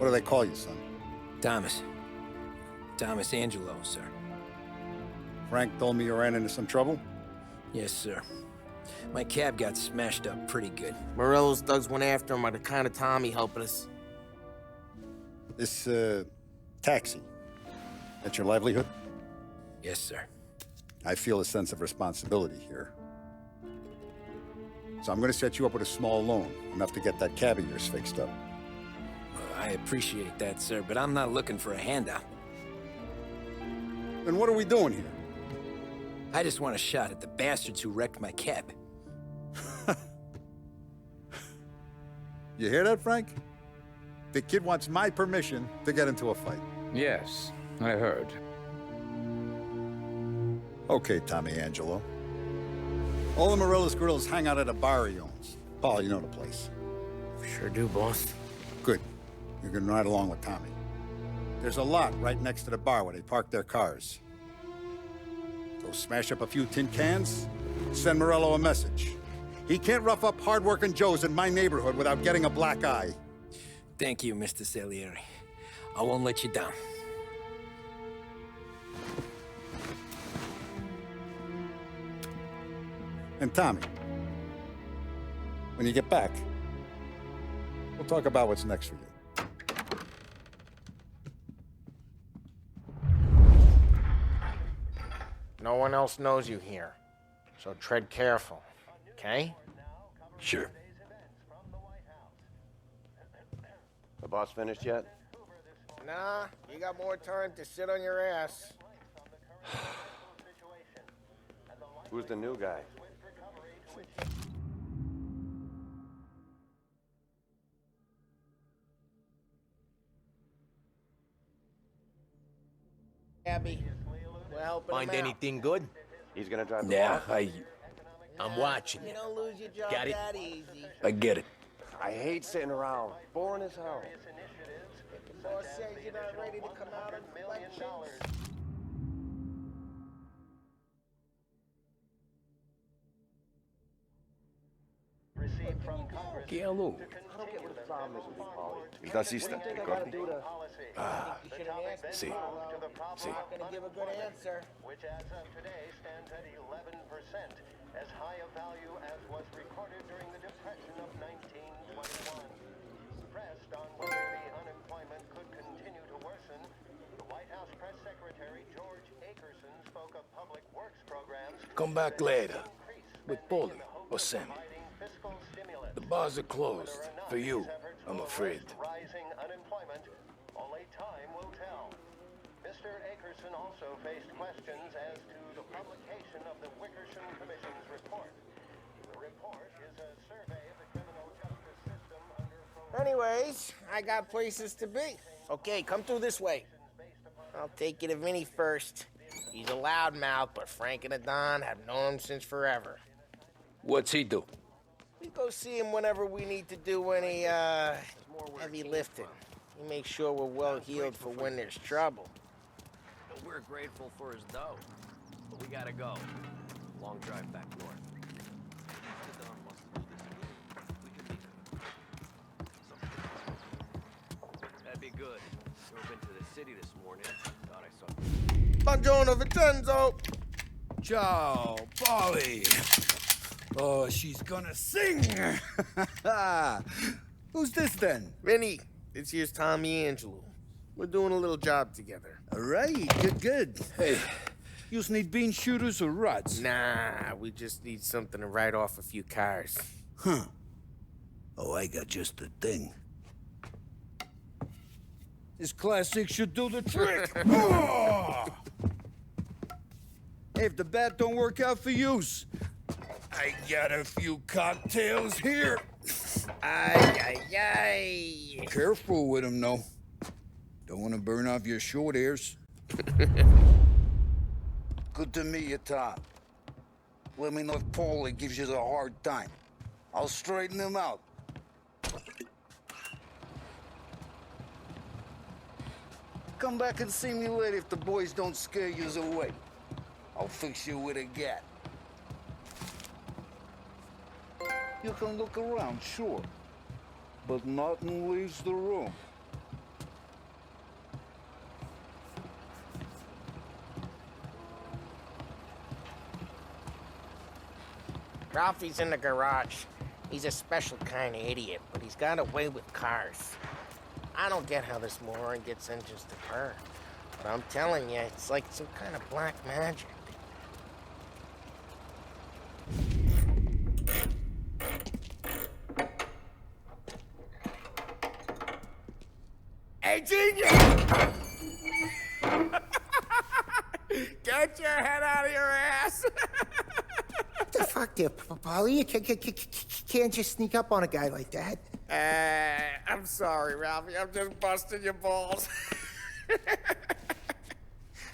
What do they call you, son? Thomas. Thomas Angelo, sir. Frank told me you ran into some trouble? Yes, sir. My cab got smashed up pretty good. Morello's thugs went after him by the kind of Tommy helping us. This, taxi. That's your livelihood? Yes, sir. I feel a sense of responsibility here. So I'm gonna set you up with a small loan, enough to get that cab of yours fixed up. Well, I appreciate that, sir, but I'm not looking for a handout. Then what are we doing here? I just want a shot at the bastards who wrecked my cab. You hear that, Frank? The kid wants my permission to get into a fight. Yes, I heard. Okay, Tommy Angelo. All the Morello's grills hang out at a bar he owns. Paul, you know the place. Sure do, boss. Good. You can ride along with Tommy. There's a lot right next to the bar where they park their cars. Go smash up a few tin cans, send Morello a message. He can't rough up hard-working Joes in my neighborhood without getting a black eye. Thank you, Mr. Salieri. I won't let you down. And Tommy, when you get back, we'll talk about what's next for you. No one else knows you here, so tread careful, okay? Sure. The boss finished yet? Nah, you got more time to sit on your ass. Who's the new guy? Abby, we're helping Find him out. anything good? He's gonna drive the Yeah, boss? I'm watching You you. don't lose your job Got it. that easy. I get it. I hate sitting around. Boring as hell. The boss says you're not ready to come out and elections. Che a lui. I don't get what the problem is with you, Paulie. Il tassista, ricordi? Sì. Sì. Not gonna give a good answer. Which as of today stands at 11%, as high a value as was recorded during the Depression of 1921. Pressed on whether the unemployment could continue to worsen, the White House Press Secretary George Akerson spoke of public works programs. Come back later. With Paulie or Sam. Fiscal stimulus. The bars are closed. For you, I'm afraid. Rising unemployment, only time will tell. Mr. Akerson also faced questions as to the publication of the Wickersham Commission's report. The report is a survey of the criminal justice system under... Anyways, I got places to be. Okay, come through this way. I'll take you to Vinny first. He's a loudmouth, but Frank and the Don have known him since forever. What's he do? We go see him whenever we need to do any, heavy lifting. He makes sure we're well healed for when there's trouble. We're grateful for his dough, but we gotta go. Long drive back north. That'd be good. Drove into the city this morning. Thought I saw. Buongiorno, Vincenzo! Ciao, Polly. Oh, she's gonna sing. Who's this then? Vinny, this here's Tommy Angelo. We're doing a little job together. All right, good. Hey, you need bean shooters or rods? Nah, we just need something to write off a few cars. Huh. Oh, I got just the thing. This classic should do the trick. Oh! Hey, if the bat don't work out for yous, I got a few cocktails here. Ay, ay, ay. Careful with them, though. Don't want to burn off your short hairs. Good to meet you, Tom. Let me know if Paulie gives you a hard time. I'll straighten him out. Come back and see me later if the boys don't scare yous away. I'll fix you with a gat. You can look around, sure. But nothing leaves the room. Ralphie's in the garage. He's a special kind of idiot, but he's got a way with cars. I don't get how this moron gets engines to purr. But I'm telling you, it's like some kind of black magic. Hey, genius! Get your head out of your ass! What the fuck there, Polly? You can't just sneak up on a guy like that. I'm sorry, Ralphie. I'm just busting your balls.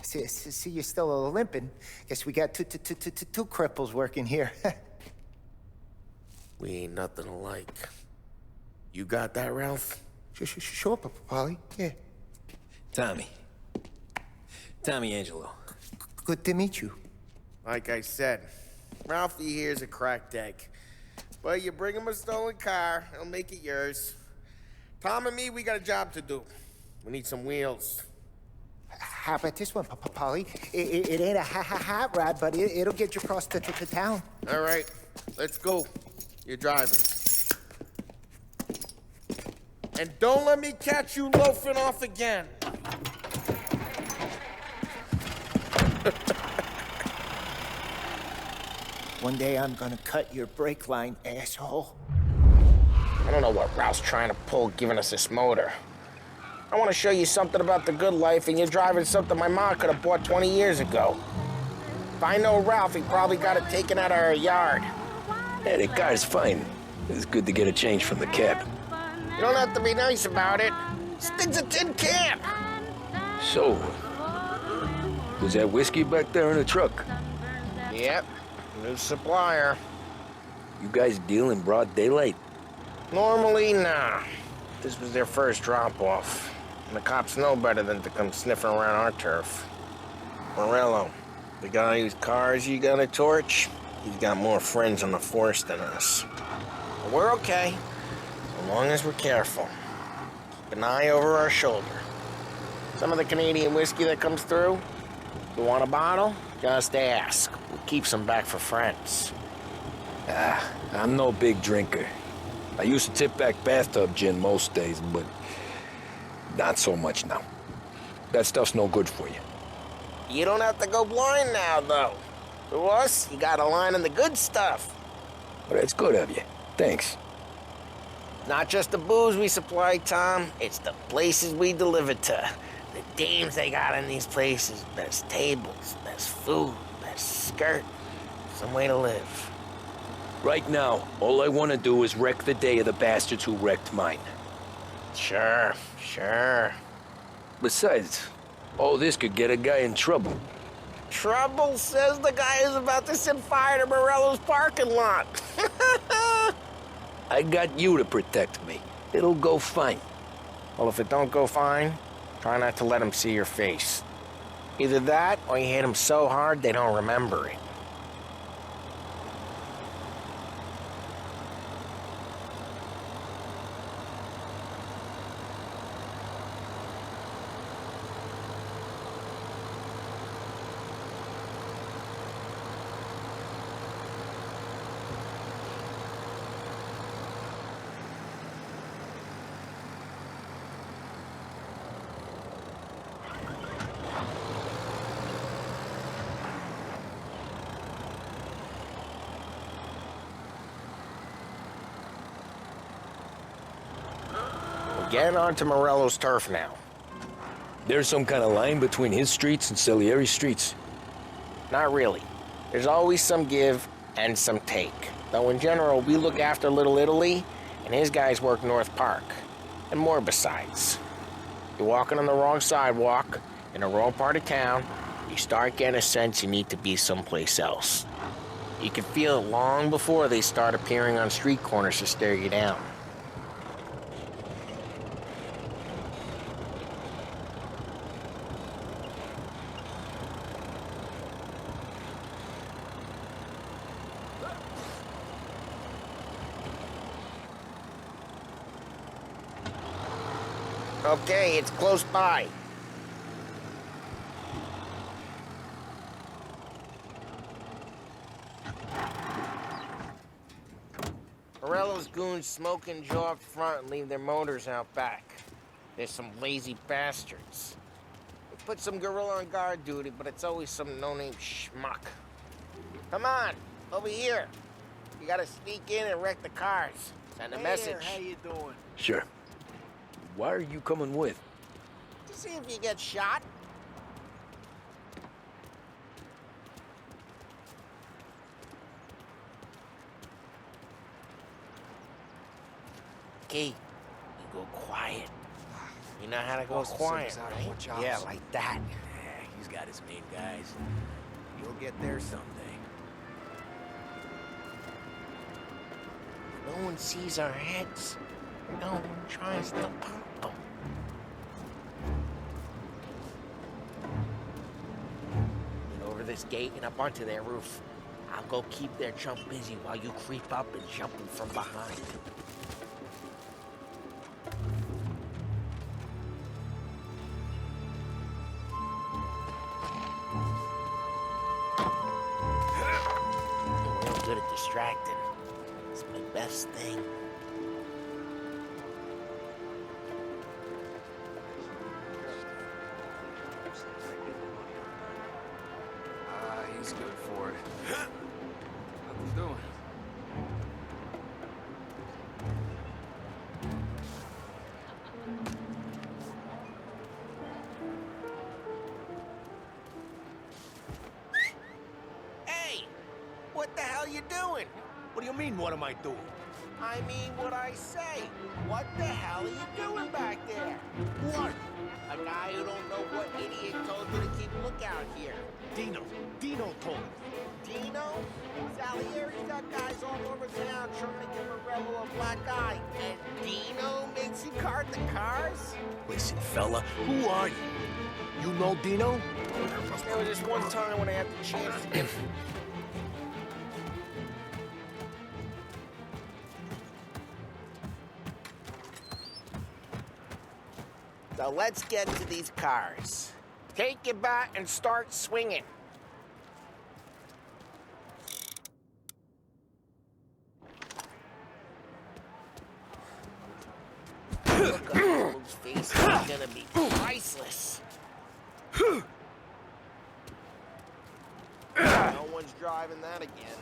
See, you're still limping. Guess we got two cripples working here. We ain't nothing alike. You got that, Ralph? Sure, Polly. Yeah. Tommy Angelo. Good to meet you. Like I said, Ralphie here's a cracked egg. But you bring him a stolen car, he'll make it yours. Tom and me, we got a job to do. We need some wheels. How about this one, Polly? It ain't a hot rod, but it'll get you across to town. All right, let's go. You're driving. And don't let me catch you loafing off again. One day I'm gonna cut your brake line, asshole. I don't know what Ralph's trying to pull giving us this motor. I want to show you something about the good life, and you're driving something my mom could have bought 20 years ago. If I know Ralph, he probably got it taken out of her yard. Yeah, the car's fine. It's good to get a change from the cab. You don't have to be nice about it. This thing's a tin can. So, was that whiskey back there in the truck? Yep, new supplier. You guys deal in broad daylight? Normally, nah. This was their first drop-off. And the cops know better than to come sniffing around our turf. Morello, the guy whose cars you got a torch, he's got more friends on the force than us. But we're okay, as long as we're careful. Keep an eye over our shoulder. Some of the Canadian whiskey that comes through, you want a bottle? Just ask. We'll keep some back for friends. I'm no big drinker. I used to tip back bathtub gin most days, but not so much now. That stuff's no good for you. You don't have to go blind now, though. To us, you got a line in the good stuff. Well, that's good of you. Thanks. Not just the booze we supply, Tom. It's the places we deliver to. The dames they got in these places. Best tables, best food, best skirt. Some way to live. Right now, all I want to do is wreck the day of the bastards who wrecked mine. Sure. Besides, all this could get a guy in trouble. Trouble says the guy is about to set fire to Morello's parking lot. I got you to protect me. It'll go fine. Well, if it don't go fine, try not to let him see your face. Either that, or you hit him so hard they don't remember it. Getting onto Morello's turf now. There's some kind of line between his streets and Salieri's streets. Not really. There's always some give and some take. Though in general, we look after Little Italy, and his guys work North Park. And more besides. You're walking on the wrong sidewalk, in the wrong part of town, you start getting a sense you need to be someplace else. You can feel it long before they start appearing on street corners to stare you down. Okay, it's close by. Morello's goons smoke and jaw up front and leave their motors out back. They're some lazy bastards. We put some gorilla on guard duty, but it's always some no-name schmuck. Come on, over here. You gotta sneak in and wreck the cars. Send a message. How you doing? Sure. Why are you coming with? To see if you get shot. Key, you go quiet. You know how to go quiet, right? Yeah, like that. Yeah, he's got his main guys. You'll get there someday. No one sees our heads. No one tries to pop them. Get over this gate and up onto their roof. I'll go keep their chump busy while you creep up and jump them from behind. You're real good at distracting. It's my best thing. He's good for it. Nothing doing. Hey! What the hell you doing? What do you mean, what am I doing? I mean what I say. What the hell are you doing back there? What? A guy who don't know what idiot told you to keep lookout here. Dino told me. Dino? Salieri's got guys all over town trying to give a rebel a black eye. And Dino makes you cart the cars? Listen, fella, who are you? You know Dino? There was this one time when I had the chance to get... So let's get to these cars. Take your bat and start swinging. Look on those faces, is gonna be priceless. No one's driving that again.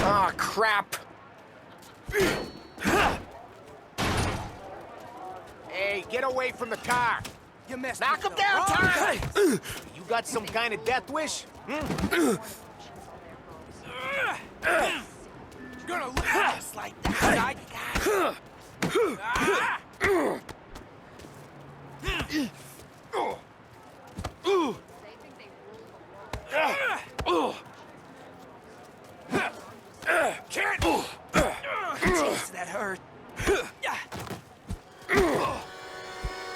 Ah, crap! Hey, get away from the car! You messed Knock with him the down, wrong Ty! guy. You got some kind of death wish? You're gonna last like that, guy. Can't! Jeez, that hurt.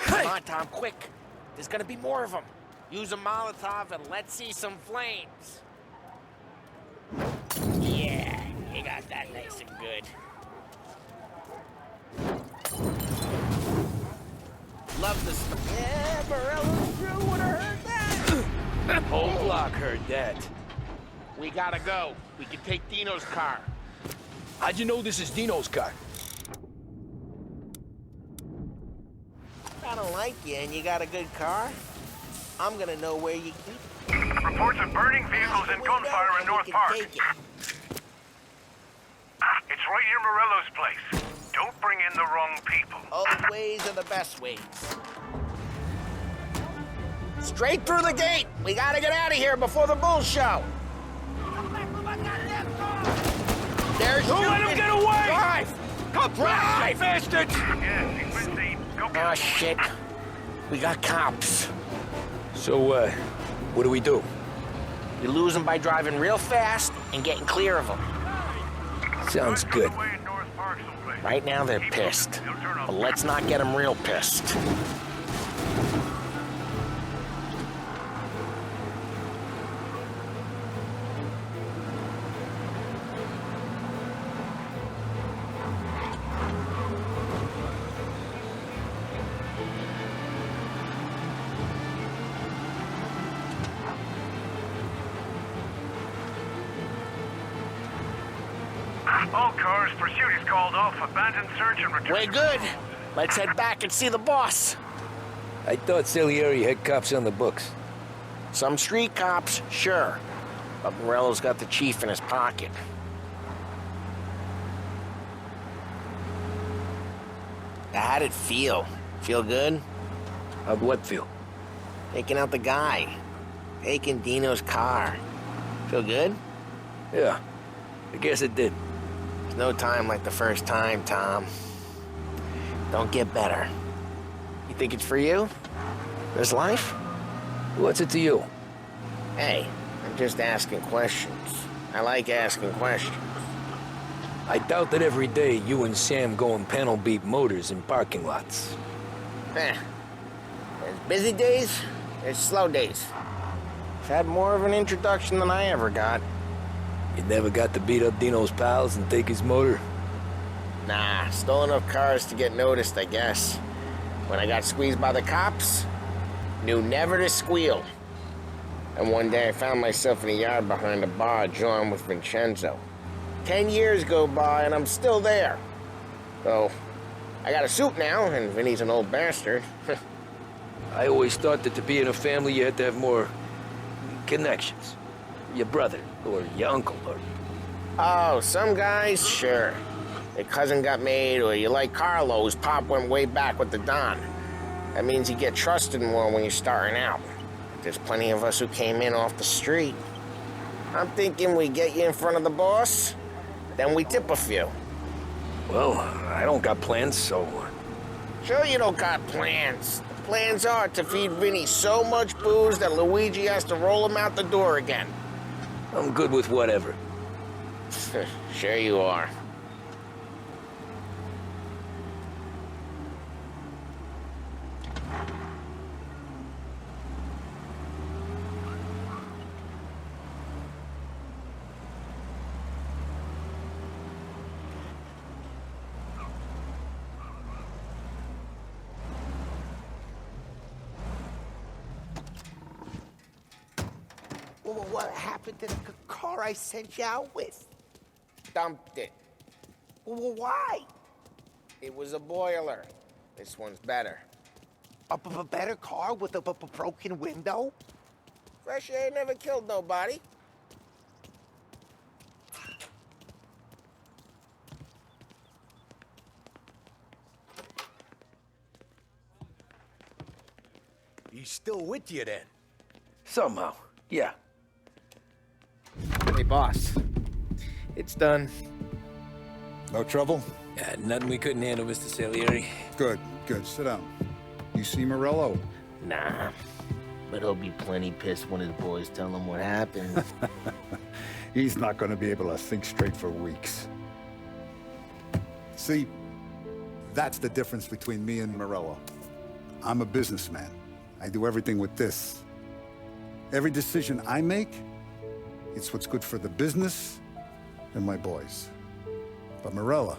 Come on, Tom, quick. There's gonna be more of them. Use a Molotov and let's see some flames. Yeah, you got that nice and good. Love the stuff. Yeah, Morello's crew would have heard that. Whole block heard that. We gotta go. We can take Dino's car. How'd you know this is Dino's car? I don't like you and you got a good car. I'm gonna know where you keep it. Reports of burning vehicles and gunfire in North Park. It's right near Morello's place. Don't bring in the wrong people. Old ways are the best ways. Straight through the gate! We gotta get out of here before the bull show! There's Don't let him get away! Drive! Come drive, bastards! Yes, he's been seen. Go get Oh, him. shit. We got cops. So, what do we do? You lose them by driving real fast and getting clear of them. Sounds good. Away in North Park someplace. Right now, they're Keep pissed. moving. They'll turn off. But let's not get them real pissed. All cars, pursuit is called off. Abandon search and return. We're good. Let's head back and see the boss. I thought Salieri had cops on the books. Some street cops, sure. But Morello's got the chief in his pocket. How'd it feel? Feel good? How'd what feel? Taking out the guy. Taking Dino's car. Feel good? Yeah, I guess it did. There's no time like the first time, Tom. Don't get better. You think it's for you? This life? What's it to you? Hey, I'm just asking questions. I like asking questions. I doubt that every day you and Sam go and panel beat motors in parking lots. There's busy days, there's slow days. I've had more of an introduction than I ever got. You never got to beat up Dino's pals and take his motor? Nah, stole enough cars to get noticed, I guess. When I got squeezed by the cops, knew never to squeal. And one day I found myself in a yard behind a bar drawing with Vincenzo. 10 years go by and I'm still there. So, I got a suit now, and Vinny's an old bastard. I always thought that to be in a family you had to have more connections. Your brother, or your uncle, or... Oh, some guys, sure. Their cousin got made, or you like Carlos, Pop went way back with the Don. That means you get trusted more when you're starting out. There's plenty of us who came in off the street. I'm thinking we get you in front of the boss, then we tip a few. Well, I don't got plans, so... Sure you don't got plans. The plans are to feed Vinny so much booze that Luigi has to roll him out the door again. I'm good with whatever. Sure you are. What happened to the car I sent you out with? Dumped it. Why? It was a boiler. This one's better. A better car with a broken window? Fresh air never killed nobody. He's still with you then? Somehow, yeah. Hey, boss. It's done. No trouble? Yeah, nothing we couldn't handle, Mr. Salieri. Good, good. Sit down. You see Morello? Nah. But he'll be plenty pissed when his boys tell him what happened. He's not going to be able to think straight for weeks. See, that's the difference between me and Morello. I'm a businessman. I do everything with this. Every decision I make, it's what's good for the business and my boys. But Morello,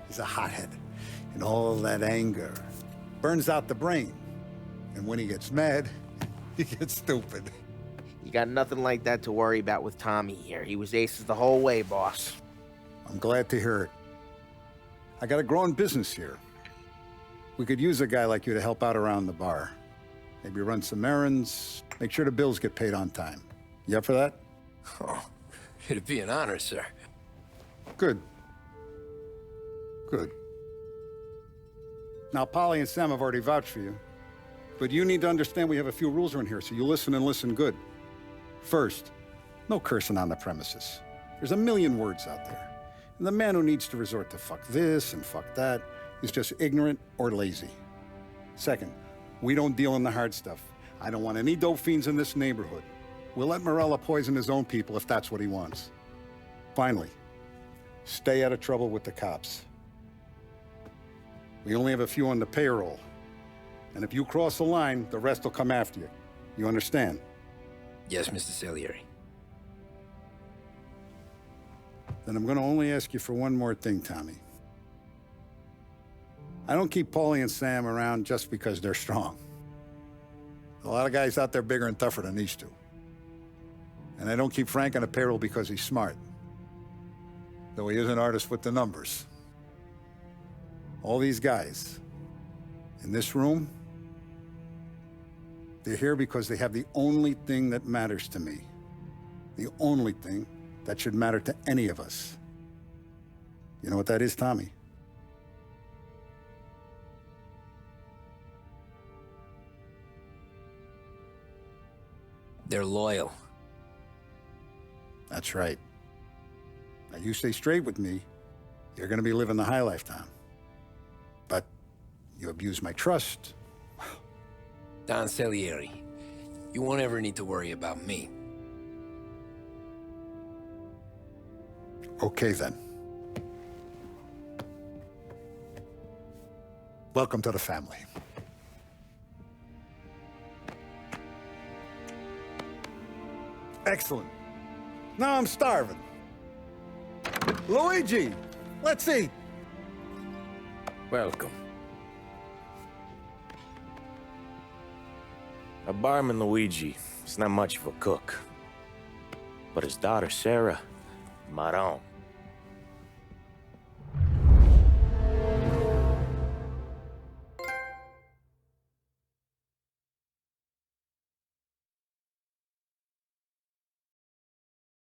he's a hothead, and all that anger burns out the brain. And when he gets mad, he gets stupid. You got nothing like that to worry about with Tommy here. He was aces the whole way, boss. I'm glad to hear it. I got a growing business here. We could use a guy like you to help out around the bar. Maybe run some errands, make sure the bills get paid on time. You up for that? Oh, it'd be an honor, sir. Good. Good. Now, Polly and Sam have already vouched for you. But you need to understand we have a few rules around here, so you listen and listen good. First, no cursing on the premises. There's a million words out there. And the man who needs to resort to fuck this and fuck that is just ignorant or lazy. Second, we don't deal in the hard stuff. I don't want any dope fiends in this neighborhood. We'll let Morello poison his own people if that's what he wants. Finally, stay out of trouble with the cops. We only have a few on the payroll. And if you cross the line, the rest will come after you. You understand? Yes, Mr. Salieri. Then I'm gonna only ask you for one more thing, Tommy. I don't keep Paulie and Sam around just because they're strong. A lot of guys out there bigger and tougher than these two. And I don't keep Frank on a payroll because he's smart. though he is an artist with the numbers. All these guys in this room, they're here because they have the only thing that matters to me. The only thing that should matter to any of us. You know what that is, Tommy? They're loyal. That's right. Now, you stay straight with me, you're gonna be living the high life, Tom. But you abuse my trust. Don Salieri, you won't ever need to worry about me. Okay, then. Welcome to the family. Excellent. Now I'm starving. Luigi, let's eat. Welcome. A barman Luigi is not much of a cook. But his daughter, Sarah, Maron.